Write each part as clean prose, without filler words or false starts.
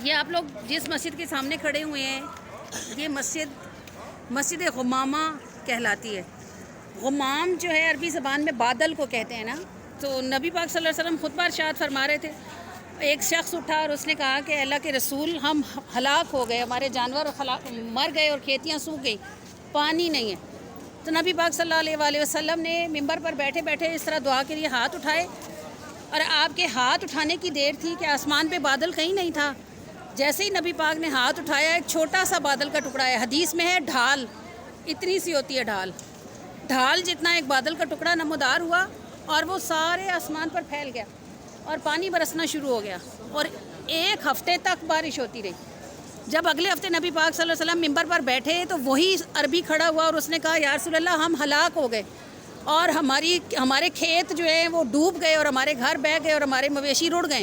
یہ آپ لوگ جس مسجد کے سامنے کھڑے ہوئے ہیں یہ مسجد غمامہ کہلاتی ہے۔ غمام جو ہے عربی زبان میں بادل کو کہتے ہیں نا، تو نبی پاک صلی اللہ علیہ وسلم خطبہ ارشاد فرما رہے تھے، ایک شخص اٹھا اور اس نے کہا کہ اللہ کے رسول ہم ہلاک ہو گئے، ہمارے جانور مر گئے اور کھیتیاں سوکھ گئی، پانی نہیں ہے۔ تو نبی پاک صلی اللہ علیہ وسلم نے ممبر پر بیٹھے بیٹھے اس طرح دعا کے لیے ہاتھ اٹھائے، اور آپ کے ہاتھ اٹھانے کی دیر تھی کہ آسمان پہ بادل کہیں نہیں تھا۔ جیسے ہی نبی پاک نے ہاتھ اٹھایا، ایک چھوٹا سا بادل کا ٹکڑا ہے، حدیث میں ہے ڈھال، اتنی سی ہوتی ہے ڈھال جتنا ایک بادل کا ٹکڑا نمودار ہوا، اور وہ سارے آسمان پر پھیل گیا اور پانی برسنا شروع ہو گیا، اور ایک ہفتے تک بارش ہوتی رہی۔ جب اگلے ہفتے نبی پاک صلی اللہ علیہ وسلم ممبر پر بیٹھے تو وہی عربی کھڑا ہوا اور اس نے کہا یا رسول اللہ ہم ہلاک ہو گئے، اور ہمارے کھیت جو ہیں وہ ڈوب گئے، اور ہمارے گھر بہہ گئے، اور ہمارے مویشی رڑ گئے،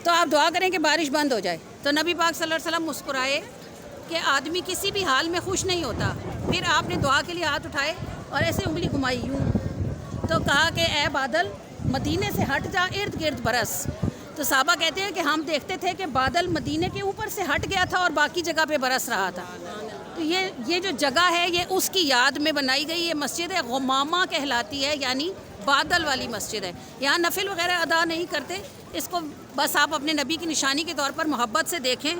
تو آپ دعا کریں کہ بارش بند ہو جائے۔ تو نبی پاک صلی اللہ علیہ وسلم مسکرائے کہ آدمی کسی بھی حال میں خوش نہیں ہوتا۔ پھر آپ نے دعا کے لیے ہاتھ اٹھائے اور ایسے انگلی گھمائی یوں، تو کہا کہ اے بادل مدینے سے ہٹ جا، ارد گرد برس۔ تو صحابہ کہتے ہیں کہ ہم دیکھتے تھے کہ بادل مدینے کے اوپر سے ہٹ گیا تھا اور باقی جگہ پہ برس رہا تھا۔ تو یہ جو جگہ ہے یہ اس کی یاد میں بنائی گئی یہ مسجد غمامہ کہلاتی ہے، یعنی بادل والی مسجد ہے۔ یہاں نفل وغیرہ ادا نہیں کرتے، اس کو بس آپ اپنے نبی کی نشانی کے طور پر محبت سے دیکھیں۔